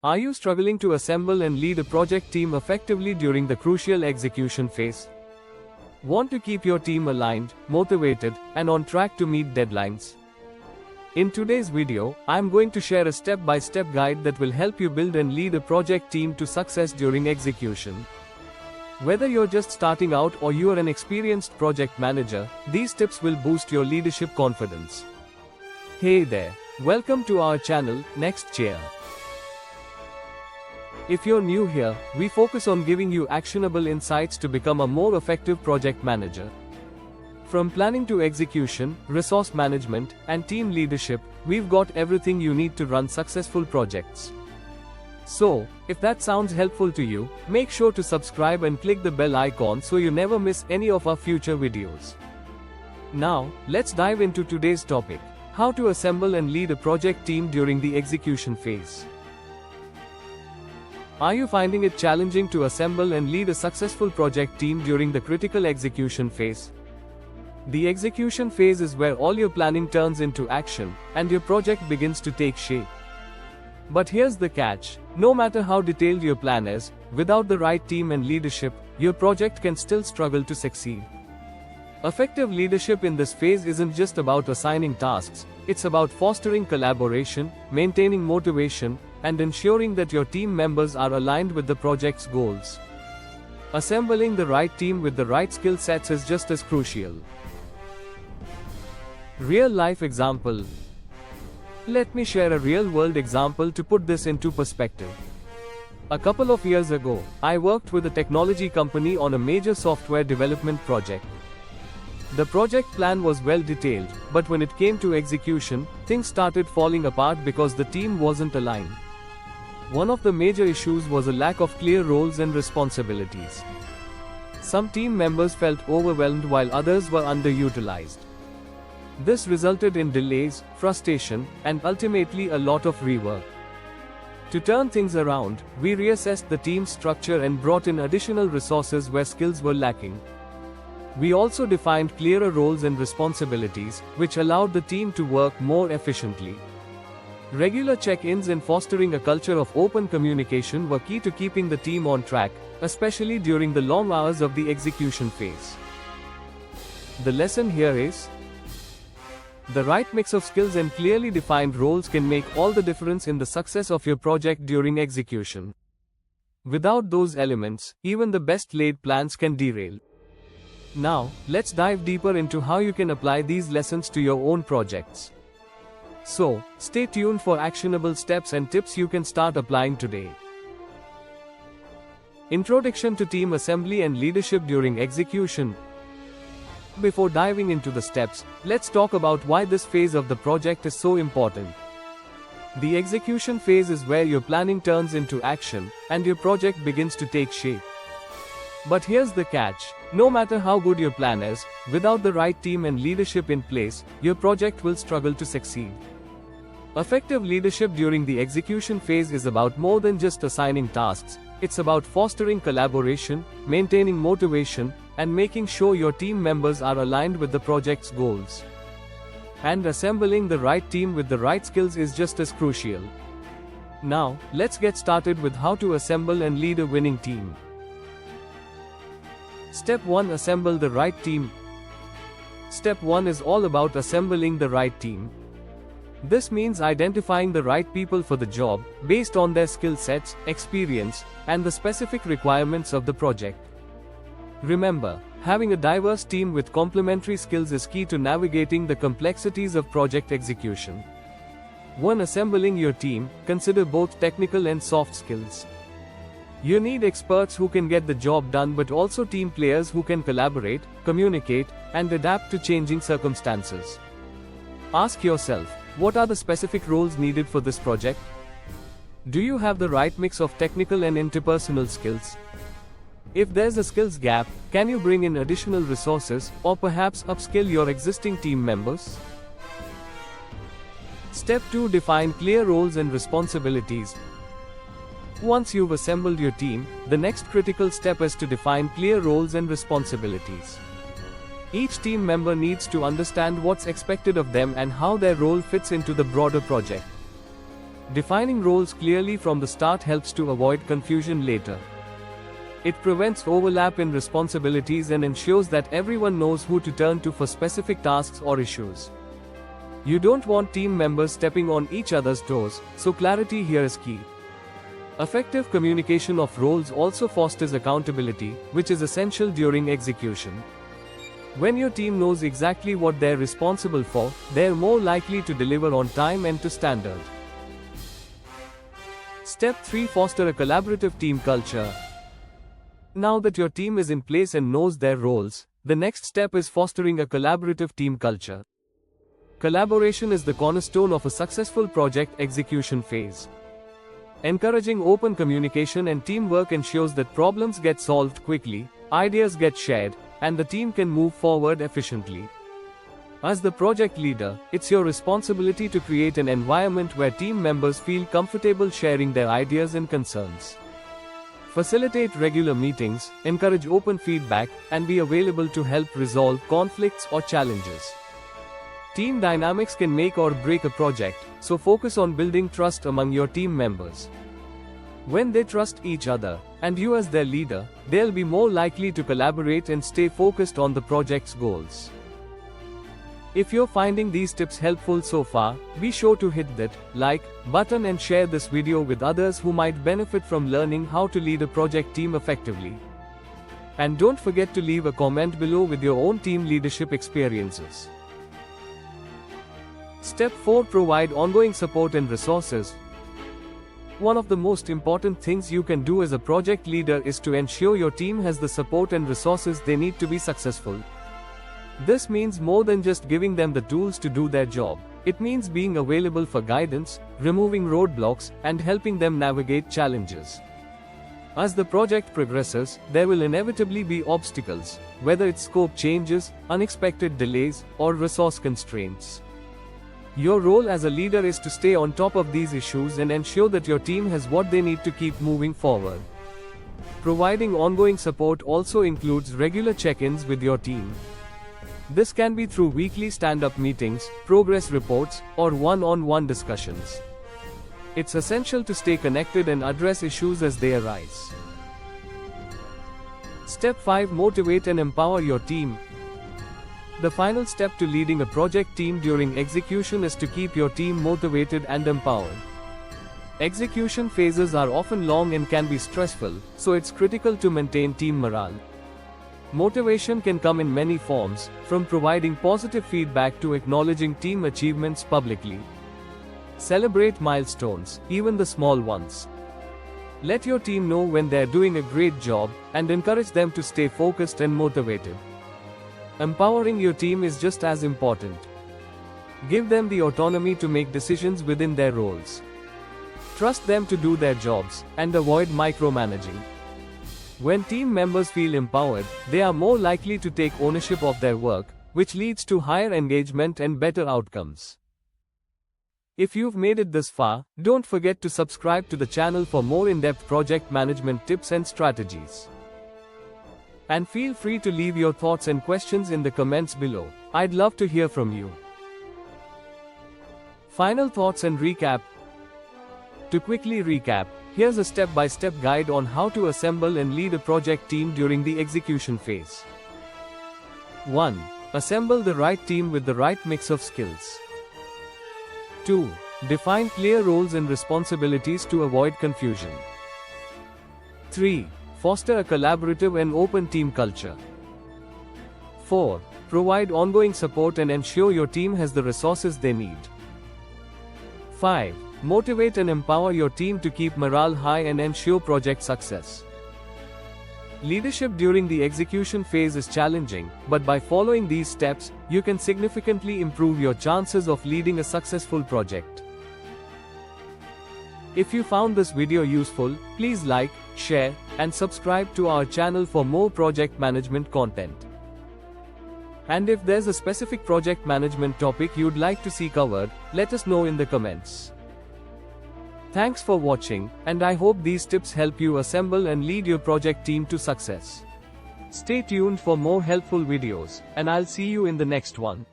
Are you struggling to assemble and lead a project team effectively during the crucial execution phase? Want to keep your team aligned, motivated, and on track to meet deadlines? In today's video, I'm going to share a step-by-step guide that will help you build and lead a project team to success during execution. Whether you're just starting out or you are an experienced project manager, these tips will boost your leadership confidence. Hey there, welcome to our channel, NxtChair. If you're new here, we focus on giving you actionable insights to become a more effective project manager. From planning to execution, resource management, and team leadership, we've got everything you need to run successful projects. So, if that sounds helpful to you, make sure to subscribe and click the bell icon so you never miss any of our future videos. Now, let's dive into today's topic: how to assemble and lead a project team during the execution phase. Are you finding it challenging to assemble and lead a successful project team during the critical execution phase? The execution phase is where all your planning turns into action, and your project begins to take shape. But here's the catch: no matter how detailed your plan is, without the right team and leadership, your project can still struggle to succeed. Effective leadership in this phase isn't just about assigning tasks, it's about fostering collaboration, maintaining motivation, and ensuring that your team members are aligned with the project's goals. Assembling the right team with the right skill sets is just as crucial. Real-life example. Let me share a real-world example to put this into perspective. A couple of years ago, I worked with a technology company on a major software development project. The project plan was well detailed, but when it came to execution, things started falling apart because the team wasn't aligned. One of the major issues was a lack of clear roles and responsibilities. Some team members felt overwhelmed while others were underutilized. This resulted in delays, frustration, and ultimately a lot of rework. To turn things around, we reassessed the team's structure and brought in additional resources where skills were lacking. We also defined clearer roles and responsibilities, which allowed the team to work more efficiently. Regular check-ins and fostering a culture of open communication were key to keeping the team on track, especially during the long hours of the execution phase. The lesson here is: the right mix of skills and clearly defined roles can make all the difference in the success of your project during execution. Without those elements, even the best laid plans can derail. Now, let's dive deeper into how you can apply these lessons to your own projects. So, stay tuned for actionable steps and tips you can start applying today. Introduction to team assembly and leadership during execution. Before diving into the steps, let's talk about why this phase of the project is so important. The execution phase is where your planning turns into action, and your project begins to take shape. But here's the catch: no matter how good your plan is, without the right team and leadership in place, your project will struggle to succeed. Effective leadership during the execution phase is about more than just assigning tasks. It's about fostering collaboration, maintaining motivation, and making sure your team members are aligned with the project's goals. And assembling the right team with the right skills is just as crucial. Now, let's get started with how to assemble and lead a winning team. Step 1: Assemble the right team. Step 1 is all about assembling the right team. This means identifying the right people for the job, based on their skill sets, experience, and the specific requirements of the project. Remember, having a diverse team with complementary skills is key to navigating the complexities of project execution. When assembling your team, consider both technical and soft skills. You need experts who can get the job done, but also team players who can collaborate, communicate, and adapt to changing circumstances. Ask yourself, what are the specific roles needed for this project? Do you have the right mix of technical and interpersonal skills? If there's a skills gap, can you bring in additional resources, or perhaps upskill your existing team members? Step 2: Define clear roles and responsibilities. Once you've assembled your team, the next critical step is to define clear roles and responsibilities. Each team member needs to understand what's expected of them and how their role fits into the broader project. Defining roles clearly from the start helps to avoid confusion later. It prevents overlap in responsibilities and ensures that everyone knows who to turn to for specific tasks or issues. You don't want team members stepping on each other's toes, so clarity here is key. Effective communication of roles also fosters accountability, which is essential during execution. When your team knows exactly what they're responsible for, they're more likely to deliver on time and to standard. Step 3. Foster a collaborative team culture. Now that your team is in place and knows their roles, the next step is fostering a collaborative team culture. Collaboration is the cornerstone of a successful project execution phase. Encouraging open communication and teamwork ensures that problems get solved quickly, ideas get shared, and the team can move forward efficiently. As the project leader, it's your responsibility to create an environment where team members feel comfortable sharing their ideas and concerns. Facilitate regular meetings, encourage open feedback, and be available to help resolve conflicts or challenges. Team dynamics can make or break a project, so focus on building trust among your team members. When they trust each other, and you as their leader, they'll be more likely to collaborate and stay focused on the project's goals. If you're finding these tips helpful so far, be sure to hit that like button and share this video with others who might benefit from learning how to lead a project team effectively. And don't forget to leave a comment below with your own team leadership experiences. Step 4. Provide ongoing support and resources. One of the most important things you can do as a project leader is to ensure your team has the support and resources they need to be successful. This means more than just giving them the tools to do their job. It means being available for guidance, removing roadblocks, and helping them navigate challenges. As the project progresses, there will inevitably be obstacles, whether it's scope changes, unexpected delays, or resource constraints. Your role as a leader is to stay on top of these issues and ensure that your team has what they need to keep moving forward. Providing ongoing support also includes regular check-ins with your team. This can be through weekly stand-up meetings, progress reports, or one-on-one discussions. It's essential to stay connected and address issues as they arise. Step 5. Motivate and empower your team. The final step to leading a project team during execution is to keep your team motivated and empowered. Execution phases are often long and can be stressful, so it's critical to maintain team morale. Motivation can come in many forms, from providing positive feedback to acknowledging team achievements publicly. Celebrate milestones, even the small ones. Let your team know when they're doing a great job, and encourage them to stay focused and motivated. Empowering your team is just as important. Give them the autonomy to make decisions within their roles. Trust them to do their jobs, and avoid micromanaging. When team members feel empowered, they are more likely to take ownership of their work, which leads to higher engagement and better outcomes. If you've made it this far, don't forget to subscribe to the channel for more in-depth project management tips and strategies. And feel free to leave your thoughts and questions in the comments below. I'd love to hear from you. Final thoughts and recap. To quickly recap, here's a step-by-step guide on how to assemble and lead a project team during the execution phase. 1. Assemble the right team with the right mix of skills. 2. Define clear roles and responsibilities to avoid confusion. 3. Foster a collaborative and open team culture. 4. Provide ongoing support and ensure your team has the resources they need. 5. Motivate and empower your team to keep morale high and ensure project success. Leadership during the execution phase is challenging, but by following these steps, you can significantly improve your chances of leading a successful project. If you found this video useful, please like, share, and subscribe to our channel for more project management content. And if there's a specific project management topic you'd like to see covered, let us know in the comments. Thanks for watching, and I hope these tips help you assemble and lead your project team to success. Stay tuned for more helpful videos, and I'll see you in the next one.